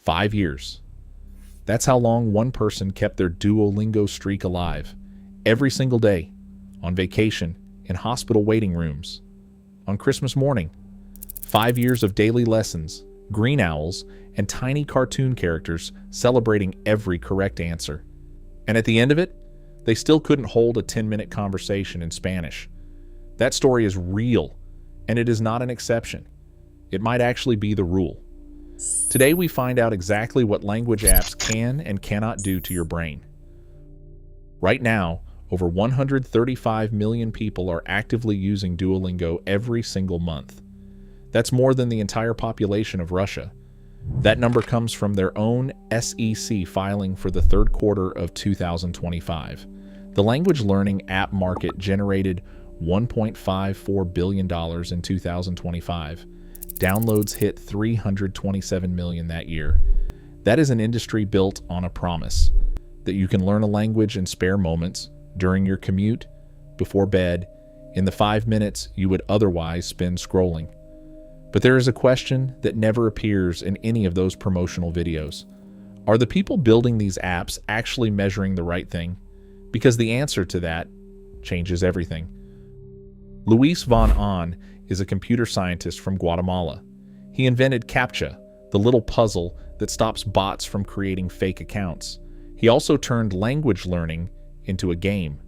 5 years. That's how long one person kept their Duolingo streak alive. Every single day, on vacation, in hospital waiting rooms, on Christmas morning. 5 years of daily lessons, green owls, and tiny cartoon characters celebrating every correct answer. And at the end of it, they still couldn't hold a 10-minute conversation in Spanish. That story is real, and it is not an exception. It might actually be the rule. Today we find out exactly what language apps can and cannot do to your brain. Right now, over 135 million people are actively using Duolingo every single month. That's more than the entire population of Russia. That number comes from their own SEC filing for the third quarter of 2025. The language learning app market generated $1.54 billion in 2025. Downloads hit 327 million that year. That is an industry built on a promise that you can learn a language in spare moments, during your commute, before bed, in the 5 minutes you would otherwise spend scrolling. But there is a question that never appears in any of those promotional videos. Are the people building these apps actually measuring the right thing? Because the answer to that changes everything. Luis von Ahn is a computer scientist from Guatemala. He invented CAPTCHA, the little puzzle that stops bots from creating fake accounts. He also turned language learning into a game.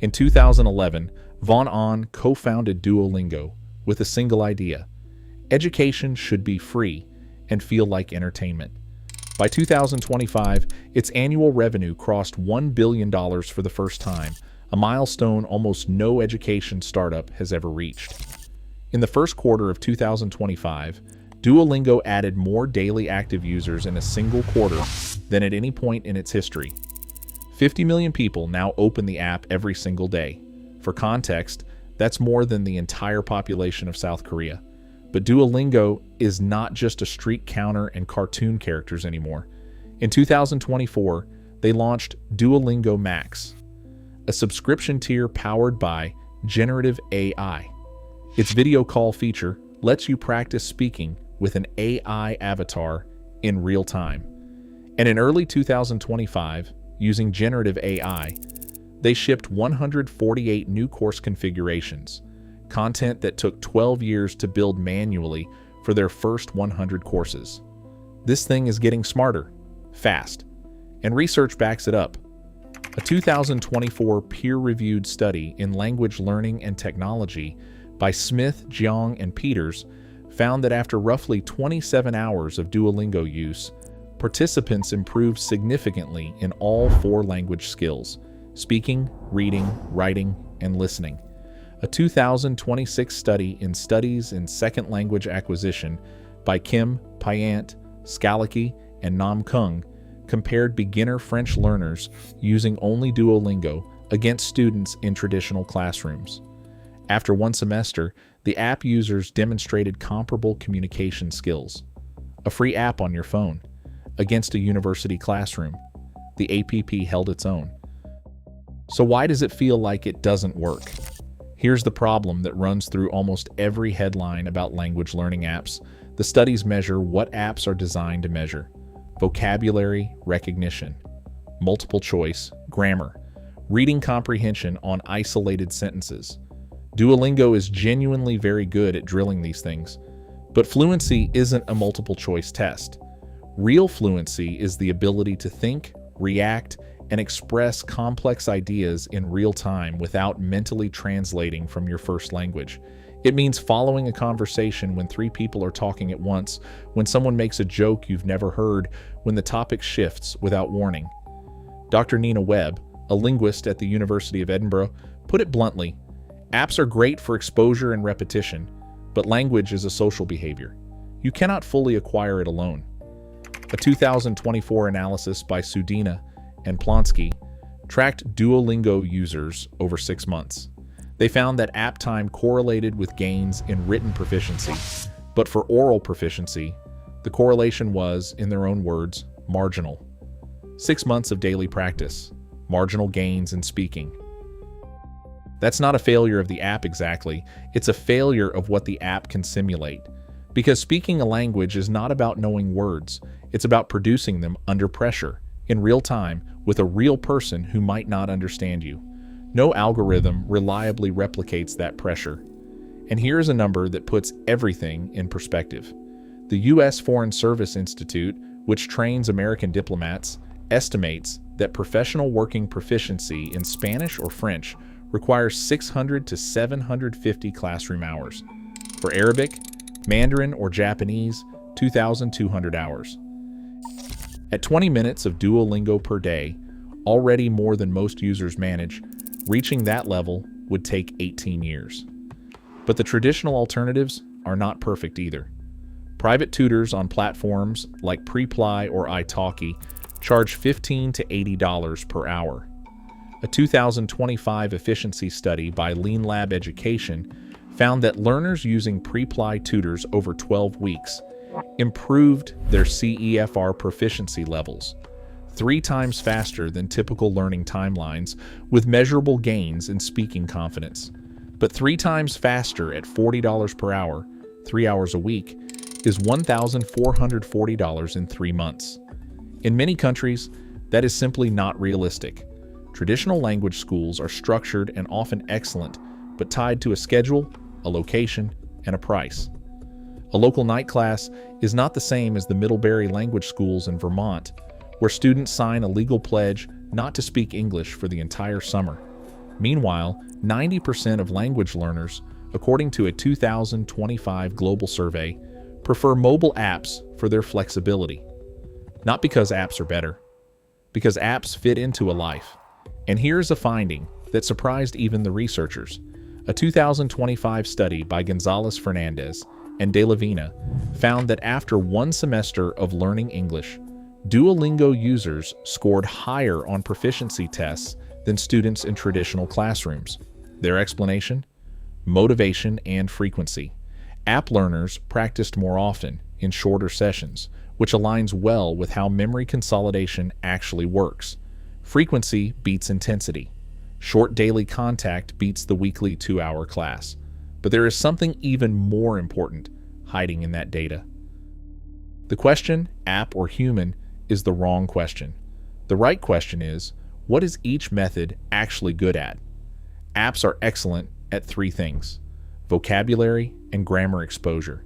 In 2011, von Ahn co-founded Duolingo with a single idea. Education should be free and feel like entertainment. By 2025, its annual revenue crossed $1 billion for the first time, a milestone almost no education startup has ever reached. In the first quarter of 2025, Duolingo added more daily active users in a single quarter than at any point in its history. 50 million people now open the app every single day. For context, that's more than the entire population of South Korea. But Duolingo is not just a streak counter and cartoon characters anymore. In 2024, they launched Duolingo Max, a subscription tier powered by generative AI. Its video call feature lets you practice speaking with an AI avatar in real time. And in early 2025, using generative AI, they shipped 148 new course configurations, content that took 12 years to build manually for their first 100 courses. This thing is getting smarter, fast, and research backs it up. A 2024 peer-reviewed study in language learning and technology by Smith, Jiang, and Peters found that after roughly 27 hours of Duolingo use, participants improved significantly in all 4 language skills: speaking, reading, writing, and listening. A 2026 study in Studies in Second Language Acquisition by Kim, Payant, Skalaki, and Nam Kung compared beginner French learners using only Duolingo against students in traditional classrooms. After 1 semester, the app users demonstrated comparable communication skills. A free app on your phone against a university classroom. The app held its own. So why does it feel like it doesn't work? Here's the problem that runs through almost every headline about language learning apps. The studies measure what apps are designed to measure: vocabulary recognition, multiple choice, grammar, reading comprehension on isolated sentences. Duolingo is genuinely very good at drilling these things, but fluency isn't a multiple choice test. Real fluency is the ability to think, react, and express complex ideas in real time without mentally translating from your first language. It means following a conversation when 3 people are talking at once, when someone makes a joke you've never heard, when the topic shifts without warning. Dr. Nina Webb, a linguist at the University of Edinburgh, put it bluntly: apps are great for exposure and repetition, but language is a social behavior. You cannot fully acquire it alone. A 2024 analysis by Sudina and Plonsky tracked Duolingo users over 6 months. They found that app time correlated with gains in written proficiency, but for oral proficiency, the correlation was, in their own words, marginal. 6 months of daily practice, marginal gains in speaking. That's not a failure of the app exactly, it's a failure of what the app can simulate. Because speaking a language is not about knowing words, It's about producing them under pressure, in real time, with a real person who might not understand you. No algorithm reliably replicates that pressure. And here's a number that puts everything in perspective. The U.S. Foreign Service Institute, which trains American diplomats, estimates that professional working proficiency in Spanish or French requires 600 to 750 classroom hours. For Arabic, Mandarin, or Japanese, 2,200 hours. At 20 minutes of Duolingo per day, already more than most users manage, reaching that level would take 18 years. But the traditional alternatives are not perfect either. Private tutors on platforms like Preply or italki charge $15 to $80 per hour. A 2025 efficiency study by Lean Lab Education found that learners using Preply tutors over 12 weeks improved their CEFR proficiency levels 3 times faster than typical learning timelines, with measurable gains in speaking confidence. But 3 times faster at $40 per hour, 3 hours a week, is $1,440 in 3 months. In many countries, that is simply not realistic. Traditional language schools are structured and often excellent, but tied to a schedule, a location, and a price. A local night class is not the same as the Middlebury language schools in Vermont, where students sign a legal pledge not to speak English for the entire summer. Meanwhile, 90% of language learners, according to a 2025 global survey, prefer mobile apps for their flexibility. Not because apps are better, because apps fit into a life. And here's a finding that surprised even the researchers. A 2025 study by Gonzalez Fernandez and De La Vina found that after 1 semester of learning English, Duolingo users scored higher on proficiency tests than students in traditional classrooms. Their explanation? Motivation and frequency. App learners practiced more often in shorter sessions, which aligns well with how memory consolidation actually works. Frequency beats intensity. Short daily contact beats the weekly 2-hour class. But there is something even more important hiding in that data. The question, app or human, is the wrong question. The right question is, what is each method actually good at? Apps are excellent at 3 things: vocabulary and grammar exposure,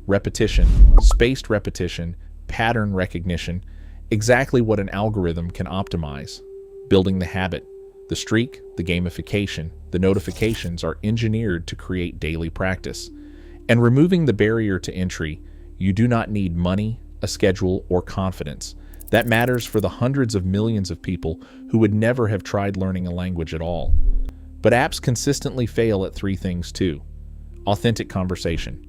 repetition, spaced repetition, pattern recognition, exactly what an algorithm can optimize. Building the habit, the streak, the gamification, the notifications are engineered to create daily practice. And removing the barrier to entry, you do not need money, a schedule, or confidence. That matters for the hundreds of millions of people who would never have tried learning a language at all. But apps consistently fail at 3 things too. Authentic conversation.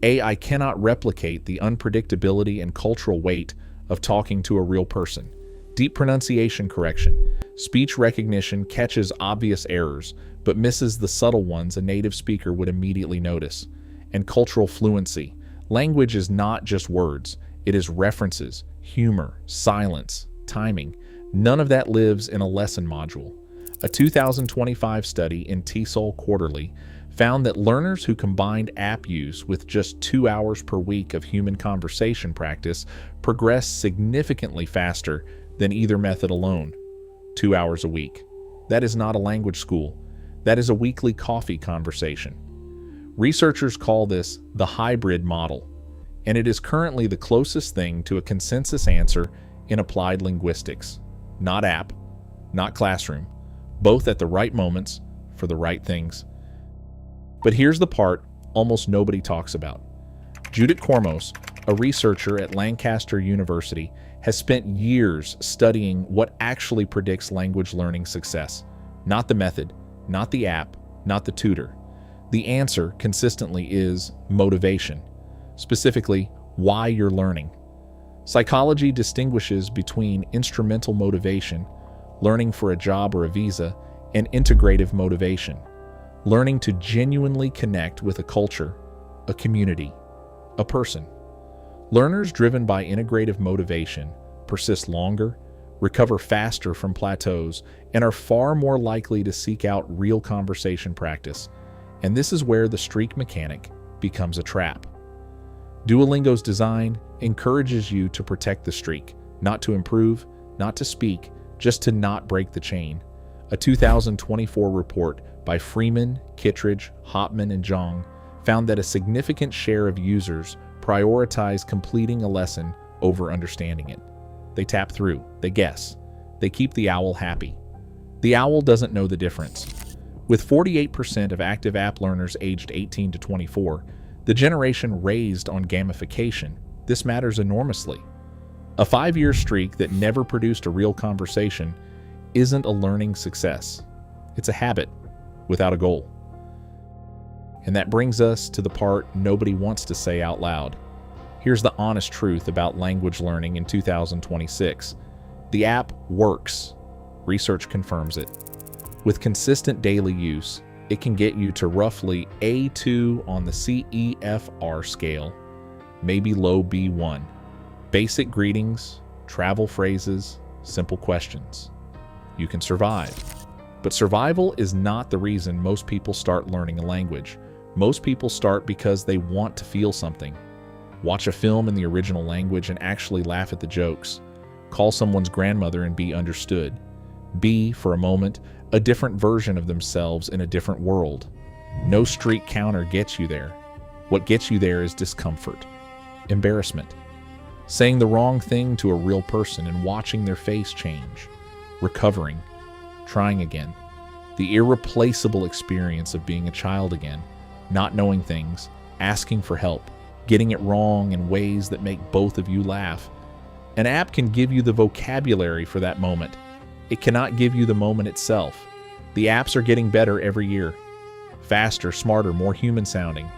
AI cannot replicate the unpredictability and cultural weight of talking to a real person. Deep pronunciation correction. Speech recognition catches obvious errors, but misses the subtle ones a native speaker would immediately notice. And cultural fluency. Language is not just words. It is references, humor, silence, timing. None of that lives in a lesson module. A 2025 study in TESOL Quarterly found that learners who combined app use with just 2 hours per week of human conversation practice progressed significantly faster than either method alone. 2 hours a week. That is not a language school. That is a weekly coffee conversation. Researchers call this the hybrid model, and it is currently the closest thing to a consensus answer in applied linguistics. Not app, not classroom, both at the right moments for the right things. But here's the part almost nobody talks about. Judith Kormos, a researcher at Lancaster University, has spent years studying what actually predicts language learning success. Not the method, not the app, not the tutor. The answer consistently is motivation. Specifically, why you're learning. Psychology distinguishes between instrumental motivation, learning for a job or a visa, and integrative motivation, learning to genuinely connect with a culture, a community, a person. Learners driven by integrative motivation persist longer, recover faster from plateaus, and are far more likely to seek out real conversation practice. And this is where the streak mechanic becomes a trap. Duolingo's design, encourages you to protect the streak, not to improve, not to speak, just to not break the chain. A 2024 report by Freeman, Kittredge, Hopman, and Zhang found that a significant share of users prioritize completing a lesson over understanding it. They tap through, they guess, they keep the owl happy. The owl doesn't know the difference. With 48% of active app learners aged 18 to 24, the generation raised on gamification, this matters enormously. A 5-year streak that never produced a real conversation isn't a learning success. It's a habit without a goal. And that brings us to the part nobody wants to say out loud. Here's the honest truth about language learning in 2026. The app works. Research confirms it. With consistent daily use, it can get you to roughly A2 on the CEFR scale, maybe low B1. Basic greetings, travel phrases, simple questions. You can survive. But survival is not the reason most people start learning a language. Most people start because they want to feel something. Watch a film in the original language and actually laugh at the jokes. Call someone's grandmother and be understood. Be, for a moment, a different version of themselves in a different world. No streak counter gets you there. What gets you there is discomfort, embarrassment, saying the wrong thing to a real person and watching their face change, recovering, trying again, the irreplaceable experience of being a child again, not knowing things, asking for help, getting it wrong in ways that make both of you laugh. An app can give you the vocabulary for that moment. It cannot give you the moment itself. The apps are getting better every year. Faster, smarter, more human sounding.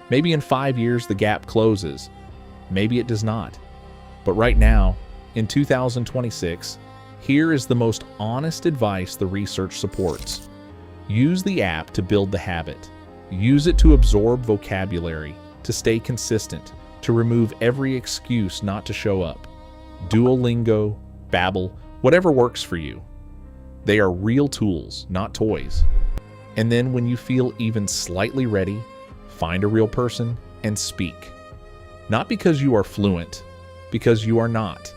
Maybe in 5 years the gap closes. Maybe it does not. But right now, in 2026, here is the most honest advice the research supports. Use the app to build the habit. Use it to absorb vocabulary, to stay consistent, to remove every excuse not to show up. Duolingo, Babbel, whatever works for you. They are real tools, not toys. And then when you feel even slightly ready, find a real person and speak. Not because you are fluent, because you are not.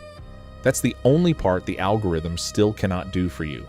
That's the only part the algorithm still cannot do for you.